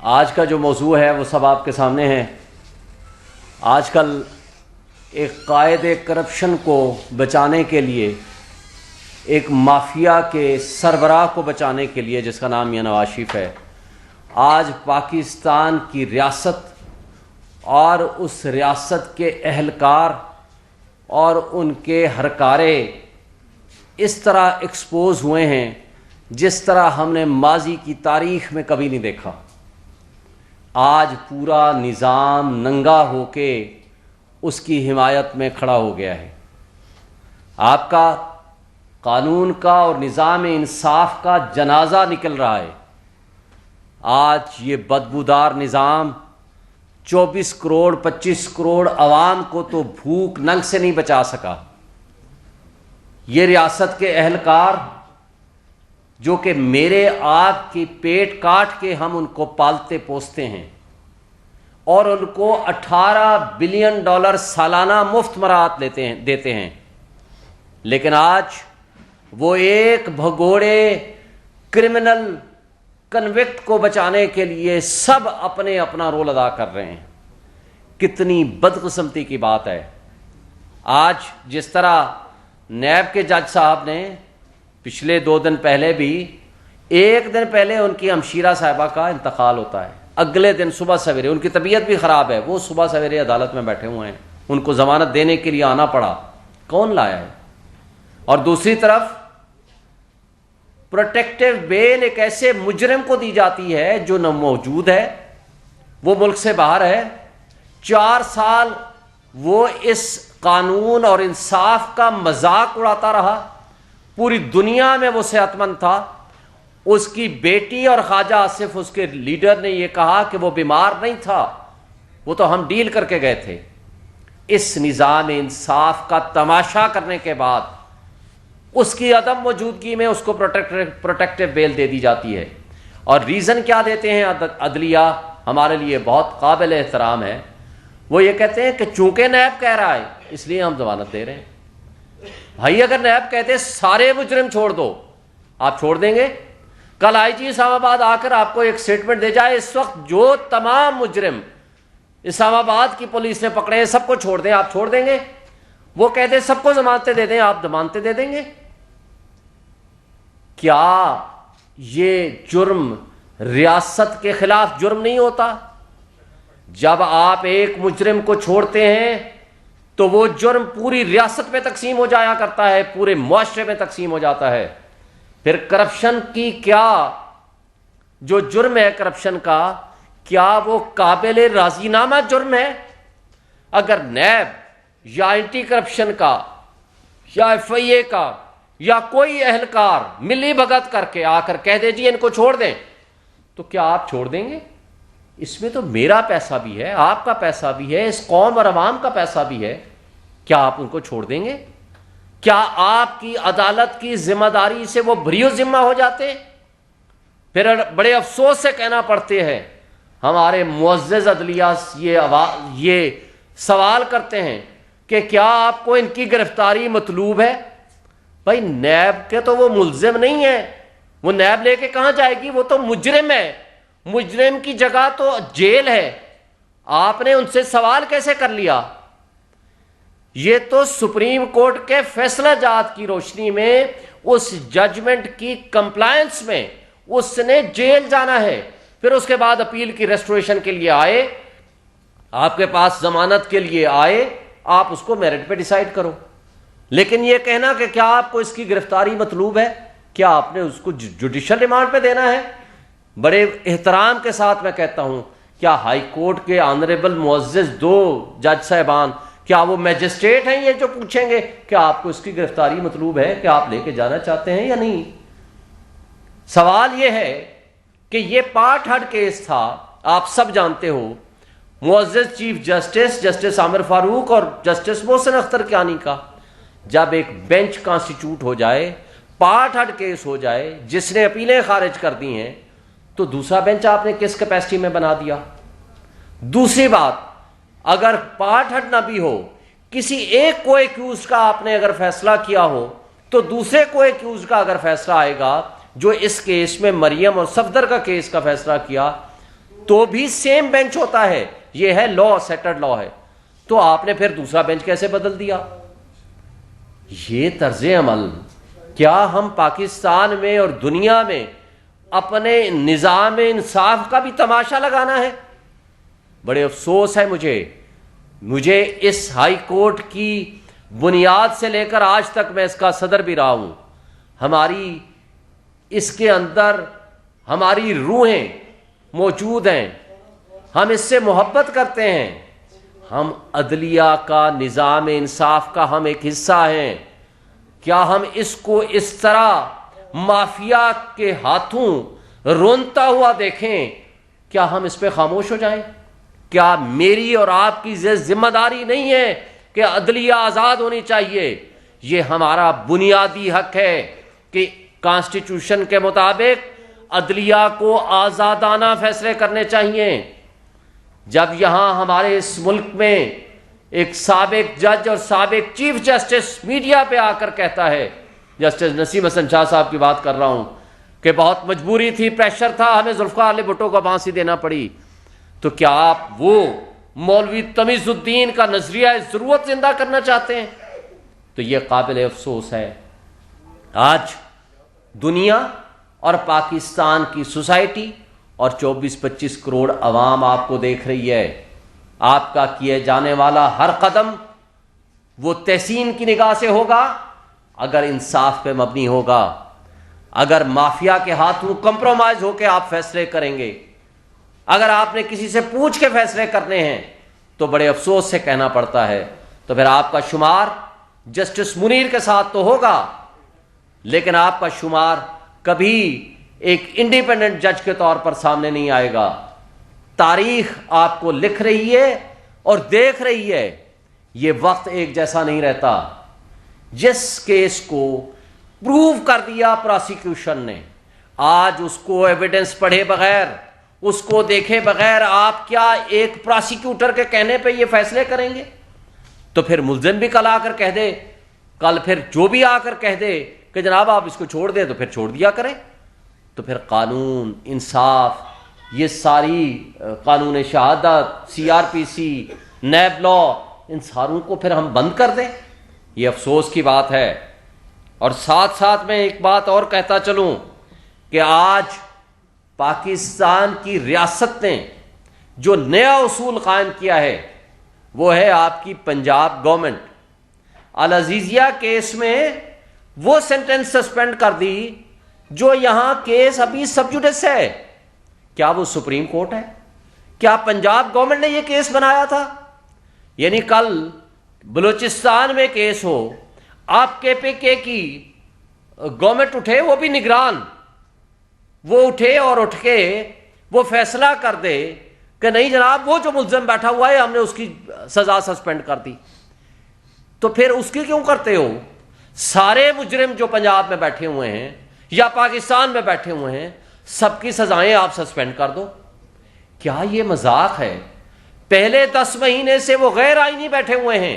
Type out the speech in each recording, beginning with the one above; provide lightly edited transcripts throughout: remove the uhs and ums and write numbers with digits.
آج کا جو موضوع ہے وہ سب آپ کے سامنے ہے۔ آج کل ایک قائد کرپشن کو بچانے کے لیے، ایک مافیا کے سربراہ کو بچانے کے لیے، جس کا نام میاں نواز شریف ہے، آج پاکستان کی ریاست اور اس ریاست کے اہلکار اور ان کے ہرکارے اس طرح ایکسپوز ہوئے ہیں جس طرح ہم نے ماضی کی تاریخ میں کبھی نہیں دیکھا۔ آج پورا نظام ننگا ہو کے اس کی حمایت میں کھڑا ہو گیا ہے۔ آپ کا قانون کا اور نظام انصاف کا جنازہ نکل رہا ہے۔ آج یہ بدبودار نظام 24 کروڑ 25 کروڑ عوام کو تو بھوک ننگ سے نہیں بچا سکا۔ یہ ریاست کے اہلکار جو کہ میرے آپ کی پیٹ کاٹ کے ہم ان کو پالتے پوستے ہیں اور ان کو $18 بلین سالانہ مفت مراعات دیتے ہیں، لیکن آج وہ ایک بھگوڑے کرمنل کنوکٹ کو بچانے کے لیے سب اپنا رول ادا کر رہے ہیں۔ کتنی بدقسمتی کی بات ہے۔ آج جس طرح نیب کے جج صاحب نے پچھلے 2 دن پہلے بھی، 1 دن پہلے ان کی ہمشیرہ صاحبہ کا انتقال ہوتا ہے، اگلے دن صبح سویرے ان کی طبیعت بھی خراب ہے، وہ صبح سویرے عدالت میں بیٹھے ہوئے ہیں، ان کو ضمانت دینے کے لیے آنا پڑا۔ کون لایا ہے؟ اور دوسری طرف پروٹیکٹیو بیل ایک ایسے مجرم کو دی جاتی ہے جو نہ موجود ہے، وہ ملک سے باہر ہے، 4 سال وہ اس قانون اور انصاف کا مذاق اڑاتا رہا، پوری دنیا میں وہ صحت مند تھا۔ اس کی بیٹی اور خواجہ آصف اس کے لیڈر نے یہ کہا کہ وہ بیمار نہیں تھا، وہ تو ہم ڈیل کر کے گئے تھے۔ اس نظام انصاف کا تماشا کرنے کے بعد اس کی عدم موجودگی میں اس کو پروٹیکٹیو بیل دے دی جاتی ہے۔ اور ریزن کیا دیتے ہیں عدلیہ؟ ہمارے لیے بہت قابل احترام ہے۔ وہ یہ کہتے ہیں کہ چونکہ نیب کہہ رہا ہے اس لیے ہم ضمانت دے رہے ہیں۔ بھائی اگر نیب کہتے سارے مجرم چھوڑ دو، آپ چھوڑ دیں گے؟ کل آئی جی اسلام آباد آ کر آپ کو ایک سٹیٹمنٹ دے جائے اس وقت جو تمام مجرم اسلام آباد کی پولیس نے پکڑے ہیں سب کو چھوڑ دیں، آپ چھوڑ دیں گے؟ وہ کہتے سب کو ضمانتیں دے دیں، آپ ضمانتیں دے دیں گے؟ کیا یہ جرم ریاست کے خلاف جرم نہیں ہوتا؟ جب آپ ایک مجرم کو چھوڑتے ہیں تو وہ جرم پوری ریاست میں تقسیم ہو جایا کرتا ہے، پورے معاشرے میں تقسیم ہو جاتا ہے۔ پھر کرپشن کی کیا جو جرم ہے کرپشن کا، کیا وہ قابل راضی نامہ جرم ہے؟ اگر نیب یا اینٹی کرپشن کا یا FIA کا یا کوئی اہلکار ملی بھگت کر کے آ کر کہہ دے جی ان کو چھوڑ دیں، تو کیا آپ چھوڑ دیں گے؟ اس میں تو میرا پیسہ بھی ہے، آپ کا پیسہ بھی ہے، اس قوم اور عوام کا پیسہ بھی ہے، کیا آپ ان کو چھوڑ دیں گے؟ کیا آپ کی عدالت کی ذمہ داری سے وہ بری ذمہ ہو جاتے؟ پھر بڑے افسوس سے کہنا پڑتے ہیں، ہمارے معزز عدلیہ یہ سوال کرتے ہیں کہ کیا آپ کو ان کی گرفتاری مطلوب ہے؟ بھائی نیب کے تو وہ ملزم نہیں ہے، وہ نیب لے کے کہاں جائے گی؟ وہ تو مجرم ہے، مجرم کی جگہ تو جیل ہے، آپ نے ان سے سوال کیسے کر لیا؟ یہ تو سپریم کورٹ کے فیصلہ جات کی روشنی میں اس ججمنٹ کی کمپلائنس میں اس نے جیل جانا ہے۔ پھر اس کے بعد اپیل کی ریسٹوریشن کے لیے آئے، آپ کے پاس ضمانت کے لیے آئے، آپ اس کو میرٹ پہ ڈیسائیڈ کرو۔ لیکن یہ کہنا کہ کیا آپ کو اس کی گرفتاری مطلوب ہے، کیا آپ نے اس کو جوڈیشل ریمانڈ پہ دینا ہے؟ بڑے احترام کے ساتھ میں کہتا ہوں، کیا ہائی کورٹ کے آنریبل معزز 2 جج صاحبان کیا وہ میجسٹریٹ ہیں یہ جو پوچھیں گے کہ آپ کو اس کی گرفتاری مطلوب ہے، کہ آپ لے کے جانا چاہتے ہیں یا نہیں؟ سوال یہ ہے کہ یہ پارٹ ہڈ کیس تھا، آپ سب جانتے ہو، معزز چیف جسٹس عامر فاروق اور جسٹس محسن اختر کیانی کا۔ جب ایک بینچ کانسٹیٹیوٹ ہو جائے، پارٹ ہڈ کیس ہو جائے، جس نے اپیلیں خارج کر دی ہیں، تو دوسرا بینچ آپ نے کس کیپیسٹی میں بنا دیا؟ دوسری بات، اگر پارٹ ہڈ نہ بھی ہو، کسی ایک کو ایکیوزڈ کا آپ نے اگر فیصلہ کیا ہو، تو دوسرے کو ایکیوزڈ کا اگر فیصلہ آئے گا، جو اس کیس میں مریم اور صفدر کا کیس کا فیصلہ کیا، تو بھی سیم بینچ ہوتا ہے. یہ ہے لا، سیٹلڈ لا ہے. تو آپ نے پھر دوسرا بینچ کیسے بدل دیا؟ یہ طرز عمل کیا ہم پاکستان میں اور دنیا میں اپنے نظام انصاف کا بھی تماشا لگانا ہے؟ بڑے افسوس ہے مجھے اس ہائی کورٹ کی بنیاد سے لے کر آج تک، میں اس کا صدر بھی رہا ہوں، ہماری اس کے اندر ہماری روحیں موجود ہیں، ہم اس سے محبت کرتے ہیں، ہم عدلیہ کا، نظام انصاف کا ہم ایک حصہ ہیں. کیا ہم اس کو اس طرح مافیا کے ہاتھوں رونتا ہوا دیکھیں؟ کیا ہم اس پہ خاموش ہو جائیں؟ کیا میری اور آپ کی ذمہ داری نہیں ہے کہ عدلیہ آزاد ہونی چاہیے؟ یہ ہمارا بنیادی حق ہے کہ کانسٹیٹیوشن کے مطابق عدلیہ کو آزادانہ فیصلے کرنے چاہیے. جب یہاں ہمارے اس ملک میں ایک سابق جج اور سابق چیف جسٹس میڈیا پہ آ کر کہتا ہے، جسٹس نسیم حسن شاہ صاحب کی بات کر رہا ہوں، کہ بہت مجبوری تھی، پریشر تھا، ہمیں ذوالفقار علی بھٹو کو پھانسی دینا پڑی، تو کیا آپ وہ مولوی تمیز الدین کا نظریہ ضرورت زندہ کرنا چاہتے ہیں؟ تو یہ قابل افسوس ہے. آج دنیا اور پاکستان کی سوسائٹی اور 24-25 کروڑ عوام آپ کو دیکھ رہی ہے. آپ کا کیے جانے والا ہر قدم وہ تحسین کی نگاہ سے ہوگا اگر انصاف پہ مبنی ہوگا. اگر مافیا کے ہاتھوں کمپرومائز ہو کے آپ فیصلے کریں گے، اگر آپ نے کسی سے پوچھ کے فیصلے کرنے ہیں، تو بڑے افسوس سے کہنا پڑتا ہے تو پھر آپ کا شمار جسٹس منیر کے ساتھ تو ہوگا، لیکن آپ کا شمار کبھی ایک انڈیپینڈنٹ جج کے طور پر سامنے نہیں آئے گا. تاریخ آپ کو لکھ رہی ہے اور دیکھ رہی ہے، یہ وقت ایک جیسا نہیں رہتا. جس کیس کو پروو کر دیا پراسیکیوشن نے، آج اس کو ایویڈنس پڑھے بغیر، اس کو دیکھے بغیر آپ کیا ایک پراسیکیوٹر کے کہنے پہ یہ فیصلے کریں گے؟ تو پھر ملزم بھی کل آ کر کہہ دے، کل پھر جو بھی آ کر کہہ دے کہ جناب آپ اس کو چھوڑ دیں، تو پھر چھوڑ دیا کریں. تو پھر قانون، انصاف، یہ ساری قانون شہادت، CRPC، نیب لا، ان ساروں کو پھر ہم بند کر دیں؟ یہ افسوس کی بات ہے. اور ساتھ ساتھ میں ایک بات اور کہتا چلوں کہ آج پاکستان کی ریاست نے جو نیا اصول قائم کیا ہے وہ ہے آپ کی پنجاب گورنمنٹ. العزیزیہ کیس میں وہ سینٹنس سسپینڈ کر دی جو یہاں کیس ابھی سب جوڈس ہے. کیا وہ سپریم کورٹ ہے؟ کیا پنجاب گورنمنٹ نے یہ کیس بنایا تھا؟ یعنی کل بلوچستان میں کیس ہو، آپ KPK کی گورنمنٹ اٹھے، وہ بھی نگران، وہ اٹھے اور اٹھ کے وہ فیصلہ کر دے کہ نہیں جناب وہ جو ملزم بیٹھا ہوا ہے ہم نے اس کی سزا سسپینڈ کر دی. تو پھر اس کی کیوں کرتے ہو؟ سارے مجرم جو پنجاب میں بیٹھے ہوئے ہیں یا پاکستان میں بیٹھے ہوئے ہیں، سب کی سزائیں آپ سسپینڈ کر دو. کیا یہ مذاق ہے؟ پہلے 10 مہینے سے وہ غیر آئینی بیٹھے ہوئے ہیں.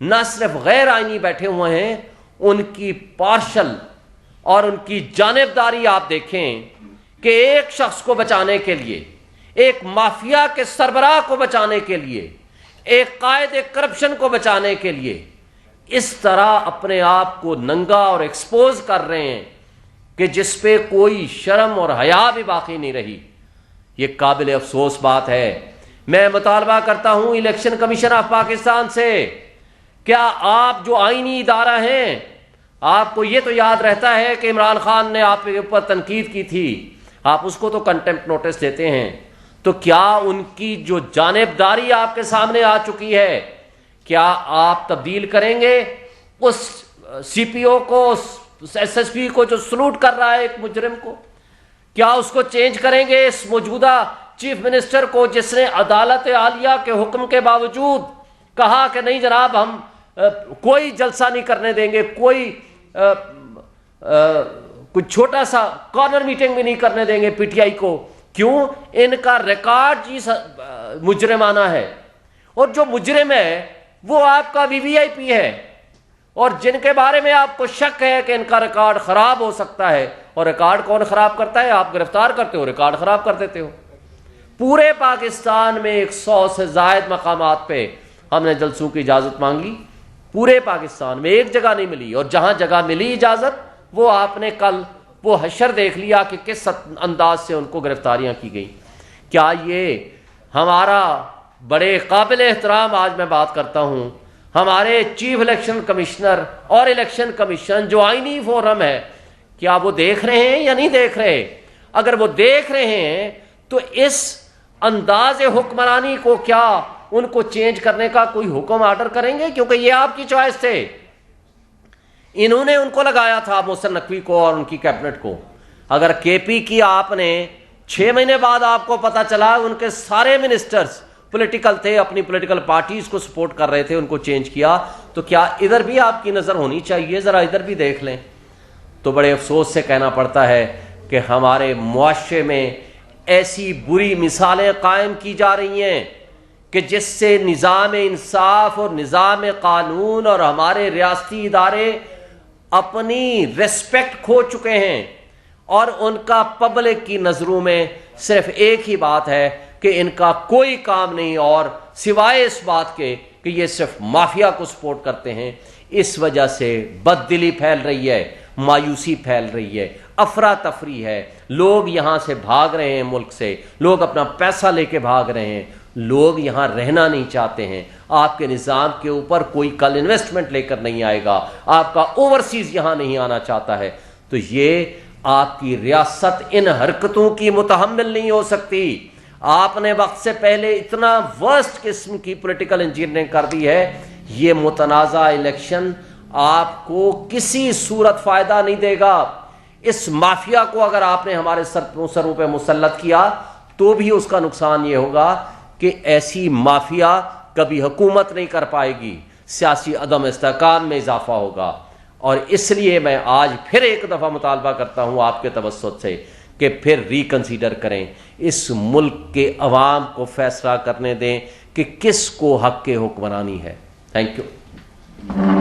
نہ صرف غیر آئینی بیٹھے ہوئے ہیں، ان کی پارشل اور ان کی جانبداری آپ دیکھیں کہ ایک شخص کو بچانے کے لیے، ایک مافیا کے سربراہ کو بچانے کے لیے، ایک قائد کرپشن کو بچانے کے لیے اس طرح اپنے آپ کو ننگا اور ایکسپوز کر رہے ہیں کہ جس پہ کوئی شرم اور حیا بھی باقی نہیں رہی. یہ قابل افسوس بات ہے. میں مطالبہ کرتا ہوں الیکشن کمیشن آف پاکستان سے، کیا آپ جو آئینی ادارہ ہیں، آپ کو یہ تو یاد رہتا ہے کہ عمران خان نے آپ کے اوپر تنقید کی تھی، آپ اس کو تو کنٹمپٹ نوٹس دیتے ہیں، تو کیا ان کی جو جانبداری آپ کے سامنے آ چکی ہے، کیا آپ تبدیل کریں گے اس CPO کو، SSP کو جو سلوٹ کر رہا ہے ایک مجرم کو؟ کیا اس کو چینج کریں گے اس موجودہ چیف منسٹر کو جس نے عدالت عالیہ کے حکم کے باوجود کہا کہ نہیں جناب ہم کوئی جلسہ نہیں کرنے دیں گے، کوئی چھوٹا سا کارنر میٹنگ بھی نہیں کرنے دیں گے PTI کو؟ کیوں؟ ان کا ریکارڈ جی مجرمانہ ہے، اور جو مجرم ہے وہ آپ کا VVIP ہے، اور جن کے بارے میں آپ کو شک ہے کہ ان کا ریکارڈ خراب ہو سکتا ہے. اور ریکارڈ کون خراب کرتا ہے؟ آپ گرفتار کرتے ہو، ریکارڈ خراب کر دیتے ہو. پورے پاکستان میں 100 سے زائد مقامات پہ ہم نے جلسوں کی اجازت مانگی، پورے پاکستان میں ایک جگہ نہیں ملی، اور جہاں جگہ ملی اجازت وہ آپ نے کل وہ حشر دیکھ لیا کہ کس انداز سے ان کو گرفتاریاں کی گئی۔ کیا یہ ہمارا بڑے قابل احترام، آج میں بات کرتا ہوں، ہمارے چیف الیکشن کمشنر اور الیکشن کمیشن جو آئینی فورم ہے، کیا وہ دیکھ رہے ہیں یا نہیں دیکھ رہے؟ اگر وہ دیکھ رہے ہیں تو اس انداز حکمرانی کو کیا ان کو چینج کرنے کا کوئی حکم آرڈر کریں گے؟ کیونکہ یہ آپ کی چوائس تھے، انہوں نے ان کو لگایا تھا، محسن نقوی کو اور ان کی کیبنٹ کو۔ اگر کے پی کی آپ نے 6 مہینے بعد آپ کو پتا چلا ان کے سارے منسٹرز پولیٹیکل تھے، اپنی پولیٹیکل پارٹیز کو سپورٹ کر رہے تھے، ان کو چینج کیا، تو کیا ادھر بھی آپ کی نظر ہونی چاہیے؟ ذرا ادھر بھی دیکھ لیں۔ تو بڑے افسوس سے کہنا پڑتا ہے کہ ہمارے معاشرے میں ایسی بری مثالیں قائم کی جا رہی ہیں کہ جس سے نظام انصاف اور نظام قانون اور ہمارے ریاستی ادارے اپنی ریسپیکٹ کھو چکے ہیں، اور ان کا پبلک کی نظروں میں صرف ایک ہی بات ہے کہ ان کا کوئی کام نہیں اور سوائے اس بات کے کہ یہ صرف مافیا کو سپورٹ کرتے ہیں۔ اس وجہ سے بددلی پھیل رہی ہے، مایوسی پھیل رہی ہے، افراتفری ہے، لوگ یہاں سے بھاگ رہے ہیں، ملک سے لوگ اپنا پیسہ لے کے بھاگ رہے ہیں، لوگ یہاں رہنا نہیں چاہتے ہیں۔ آپ کے نظام کے اوپر کوئی کل انویسٹمنٹ لے کر نہیں آئے گا، آپ کا اوورسیز یہاں نہیں آنا چاہتا ہے، تو یہ آپ کی ریاست ان حرکتوں کی متحمل نہیں ہو سکتی۔ آپ نے وقت سے پہلے اتنا ورسٹ قسم کی پولیٹیکل انجینئرنگ کر دی ہے، یہ متنازع الیکشن آپ کو کسی صورت فائدہ نہیں دے گا۔ اس مافیا کو اگر آپ نے ہمارے سروں پہ مسلط کیا تو بھی اس کا نقصان یہ ہوگا کہ ایسی مافیا کبھی حکومت نہیں کر پائے گی، سیاسی عدم استحکام میں اضافہ ہوگا۔ اور اس لیے میں آج پھر ایک دفعہ مطالبہ کرتا ہوں آپ کے توسط سے کہ پھر ریکنسیڈر کریں، اس ملک کے عوام کو فیصلہ کرنے دیں کہ کس کو حق حکمرانی ہے۔ Thank you.